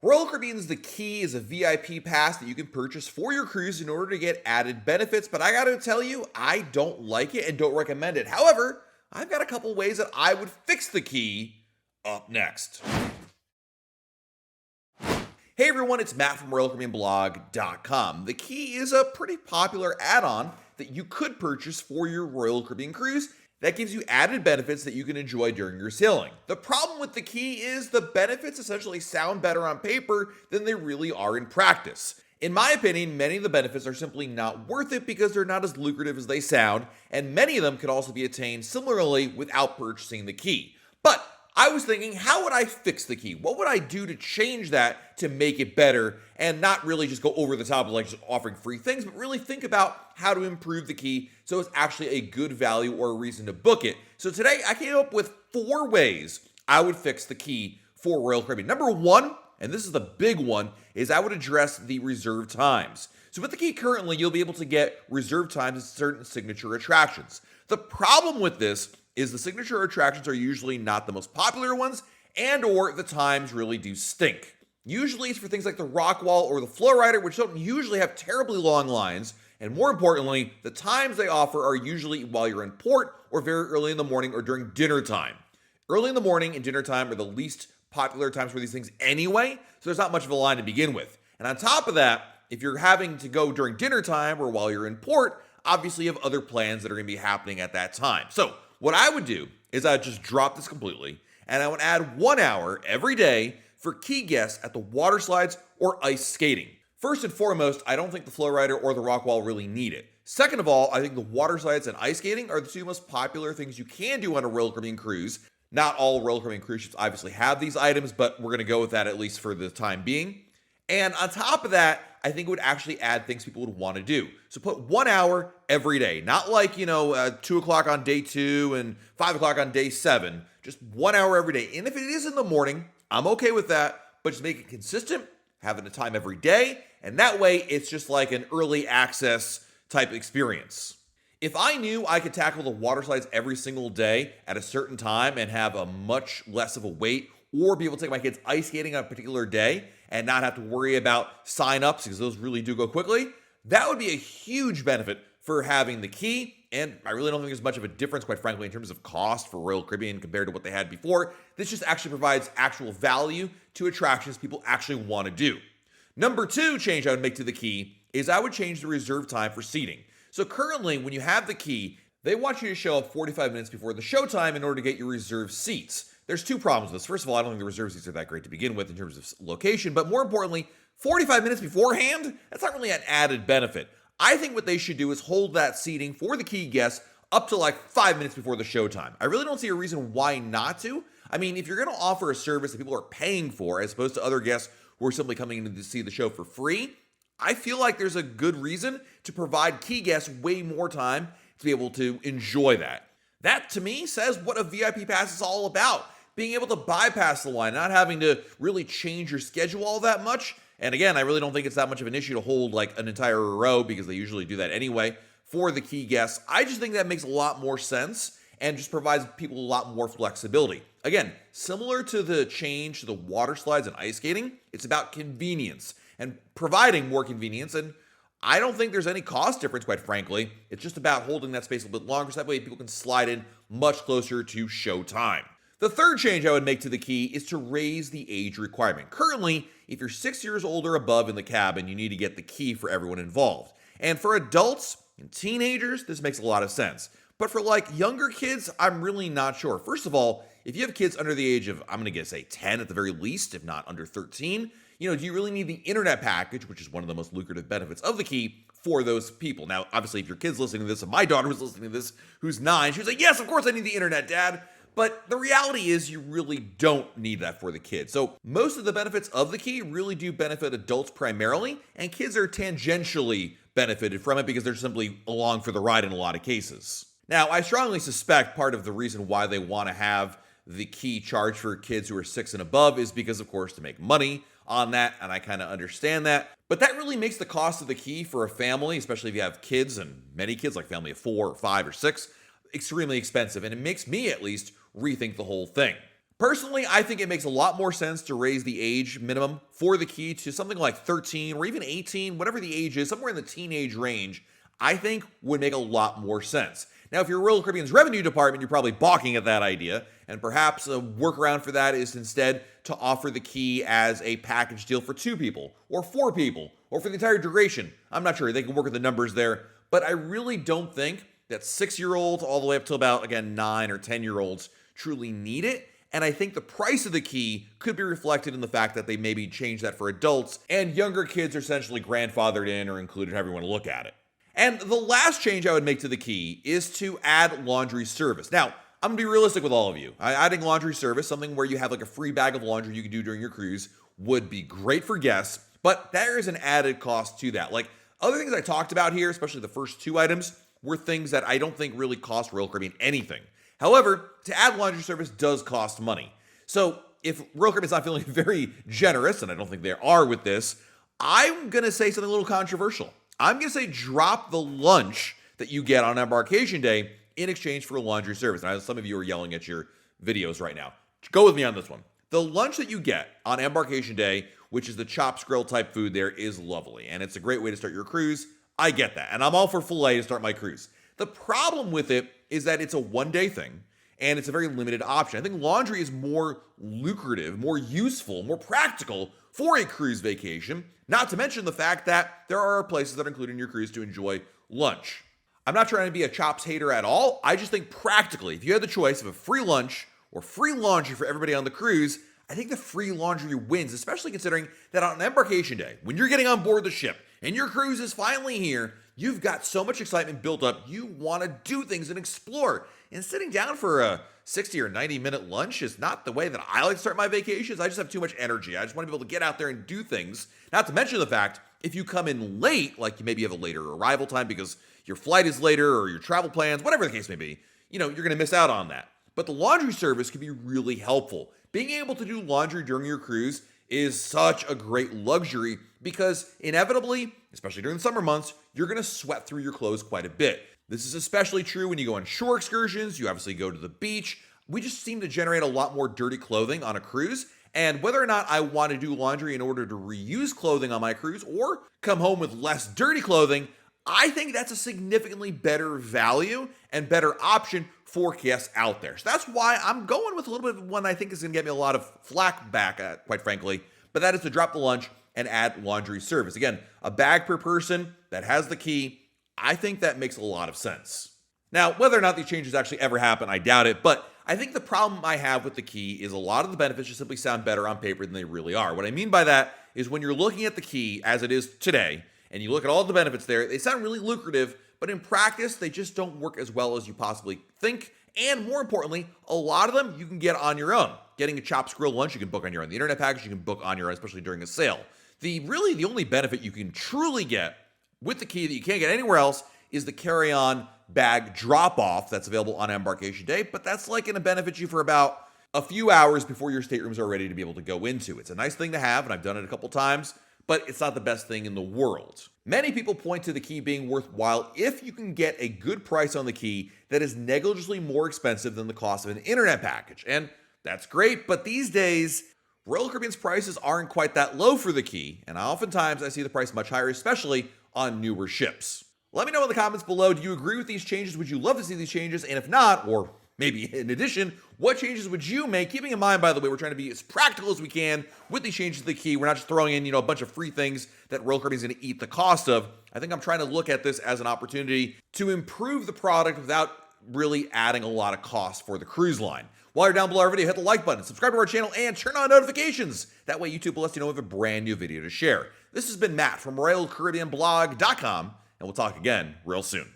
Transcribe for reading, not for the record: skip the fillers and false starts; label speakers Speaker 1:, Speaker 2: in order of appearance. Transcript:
Speaker 1: Royal Caribbean's The Key is a VIP pass that you can purchase for your cruise in order to get added benefits, but I gotta tell you, I don't like it and don't recommend it. However, I've got a couple ways that I would fix The Key up next. Hey everyone, it's Matt from RoyalCaribbeanBlog.com. The Key is a pretty popular add-on that you could purchase for your Royal Caribbean cruise that gives you added benefits that you can enjoy during your sailing. The problem with The Key is the benefits essentially sound better on paper than they really are in practice. In my opinion, many of the benefits are simply not worth it because they're not as lucrative as they sound, and many of them could also be attained similarly without purchasing The Key. But I was thinking, how would I fix The Key? What would I do to change that to make it better and not really just go over the top of like just offering free things, but really think about how to improve The Key so it's actually a good value or a reason to book it. So today I came up with 4 ways I would fix The Key for Royal Caribbean. Number 1, and this is the big one, is I would address the reserve times. So with The Key currently, you'll be able to get reserve times at certain signature attractions. The problem with this is the signature attractions are usually not the most popular ones, and or the times really do stink. Usually it's for things like the Rock Wall or the Flow Rider, which don't usually have terribly long lines, and more importantly, the times they offer are usually while you're in port or very early in the morning or during dinner time. Early in the morning and dinner time are the least popular times for these things anyway, so there's not much of a line to begin with. And on top of that, if you're having to go during dinner time or while you're in port, obviously you have other plans that are going to be happening at that time. So what I would do is I'd just drop this completely, and I would add 1 hour every day for key guests at the water slides or ice skating. First and foremost, I don't think the Flow Rider or the Rock Wall really need it. Second of all, I think the water slides and ice skating are the 2 most popular things you can do on a Royal Caribbean cruise. Not all Royal Caribbean cruise ships obviously have these items, but we're going to go with that at least for the time being. And on top of that, I think it would actually add things people would want to do. So put 1 hour every day, not like, 2 o'clock on day 2 and 5 o'clock on day 7, just 1 hour every day. And if it is in the morning, I'm okay with that, but just make it consistent, having a time every day. And that way it's just like an early access type experience. If I knew I could tackle the water slides every single day at a certain time and have a much less of a wait, or be able to take my kids ice skating on a particular day and not have to worry about sign-ups because those really do go quickly, that would be a huge benefit for having The Key. And I really don't think there's much of a difference, quite frankly, in terms of cost for Royal Caribbean compared to what they had before. This just actually provides actual value to attractions people actually want to do. Number 2 change I would make to The Key is I would change the reserve time for seating. So currently, when you have The Key, they want you to show up 45 minutes before the show time in order to get your reserved seats. There's 2 problems with this. First of all, I don't think the reserve seats are that great to begin with in terms of location, but more importantly, 45 minutes beforehand, that's not really an added benefit. I think what they should do is hold that seating for the Key guests up to like 5 minutes before the show time. I really don't see a reason why not to. I mean, if you're going to offer a service that people are paying for as opposed to other guests who are simply coming in to see the show for free, I feel like there's a good reason to provide Key guests way more time to be able to enjoy that. That, to me, says what a VIP pass is all about. Being able to bypass the line, not having to really change your schedule all that much. And again, I really don't think it's that much of an issue to hold like an entire row because they usually do that anyway for the Key guests. I just think that makes a lot more sense and just provides people a lot more flexibility. Again, similar to the change to the water slides and ice skating, it's about convenience and providing more convenience. And I don't think there's any cost difference, quite frankly. It's just about holding that space a little bit longer so that way people can slide in much closer to show time. The third change I would make to the Key is to raise the age requirement. Currently, if you're 6 years old or above in the cabin, you need to get the Key for everyone involved. And for adults and teenagers, this makes a lot of sense. But for like younger kids, I'm really not sure. First of all, if you have kids under the age of, I'm going to say 10 at the very least, if not under 13, do you really need the internet package, which is one of the most lucrative benefits of the Key for those people? Now, obviously, if your kid's listening to this, and my daughter was listening to this, who's 9, she was like, yes, of course I need the internet, Dad. But the reality is you really don't need that for the kids. So most of the benefits of the Key really do benefit adults primarily, and kids are tangentially benefited from it because they're simply along for the ride in a lot of cases. Now, I strongly suspect part of the reason why they want to have the Key charge for kids who are 6 and above is because, of course, to make money on that, and I kind of understand that. But that really makes the cost of the Key for a family, especially if you have kids, and many kids, like family of 4 or 5 or 6, extremely expensive. And it makes me, at least, rethink the whole thing. Personally, I think it makes a lot more sense to raise the age minimum for the key to something like 13 or even 18, whatever the age is, somewhere in the teenage range, I think would make a lot more sense. Now, if you're Royal Caribbean's revenue department, you're probably balking at that idea, and perhaps a workaround for that is instead to offer the key as a package deal for 2 people, or 4 people, or for the entire duration. I'm not sure, they can work with the numbers there, but I really don't think that 6-year-olds all the way up to about, again, 9 or 10-year-olds truly need it. And I think the price of the key could be reflected in the fact that they maybe change that for adults and younger kids are essentially grandfathered in or included however you want to look at it. And the last change I would make to the key is to add laundry service. Now, I'm gonna be realistic with all of you. Adding laundry service, something where you have like a free bag of laundry you can do during your cruise, would be great for guests, but there is an added cost to that. Like other things I talked about here, especially the first 2 items, were things that I don't think really cost Royal Caribbean anything. However, to add laundry service does cost money. So if Royal Caribbean's not feeling very generous, and I don't think they are with this, I'm going to say something a little controversial. I'm going to say drop the lunch that you get on embarkation day in exchange for laundry service. Now, some of you are yelling at your videos right now. Go with me on this one. The lunch that you get on embarkation day, which is the chops grill type food there, is lovely. And it's a great way to start your cruise. I get that. And I'm all for filet to start my cruise. The problem with it is that it's a one-day thing, and it's a very limited option. I think laundry is more lucrative, more useful, more practical for a cruise vacation, not to mention the fact that there are places that are included in your cruise to enjoy lunch. I'm not trying to be a chops hater at all. I just think practically, if you had the choice of a free lunch or free laundry for everybody on the cruise, I think the free laundry wins, especially considering that on embarkation day, when you're getting on board the ship and your cruise is finally here, you've got so much excitement built up, you want to do things and explore. And sitting down for a 60 or 90-minute lunch is not the way that I like to start my vacations. I just have too much energy. I just want to be able to get out there and do things. Not to mention the fact, if you come in late, like maybe you have a later arrival time because your flight is later or your travel plans, whatever the case may be, you're going to miss out on that. But the laundry service can be really helpful. Being able to do laundry during your cruise is such a great luxury because inevitably, especially during the summer months, you're going to sweat through your clothes quite a bit. This is especially true when you go on shore excursions, you obviously go to the beach. We just seem to generate a lot more dirty clothing on a cruise. And whether or not I want to do laundry in order to reuse clothing on my cruise or come home with less dirty clothing, I think that's a significantly better value and better option for guests out there. So that's why I'm going with a little bit of one I think is going to get me a lot of flack back, quite frankly, but that is to drop the lunch and add laundry service. Again, a bag per person that has the key, I think that makes a lot of sense. Now, whether or not these changes actually ever happen, I doubt it, but I think the problem I have with the key is a lot of the benefits just simply sound better on paper than they really are. What I mean by that is when you're looking at the key as it is today, and you look at all the benefits there, they sound really lucrative, but in practice, they just don't work as well as you possibly think. And more importantly, a lot of them you can get on your own. Getting a chops grill lunch, you can book on your own. The internet package, you can book on your own, especially during a sale. The only benefit you can truly get with the key that you can't get anywhere else is the carry-on bag drop-off that's available on embarkation day, but that's like going to benefit you for about a few hours before your staterooms are ready to be able to go into. It's a nice thing to have, and I've done it a couple times, but it's not the best thing in the world. Many people point to the key being worthwhile if you can get a good price on the key that is negligibly more expensive than the cost of an internet package. And that's great, but these days, Royal Caribbean's prices aren't quite that low for the key, and oftentimes I see the price much higher, especially on newer ships. Let me know in the comments below, do you agree with these changes? Would you love to see these changes? And if not, or maybe in addition, what changes would you make? Keeping in mind, by the way, we're trying to be as practical as we can with these changes to the key. We're not just throwing in, a bunch of free things that Royal Caribbean is going to eat the cost of. I think I'm trying to look at this as an opportunity to improve the product without really adding a lot of cost for the cruise line. While you're down below our video, hit the like button, subscribe to our channel, and turn on notifications. That way YouTube will let you know we have a brand new video to share. This has been Matt from RoyalCaribbeanBlog.com, and we'll talk again real soon.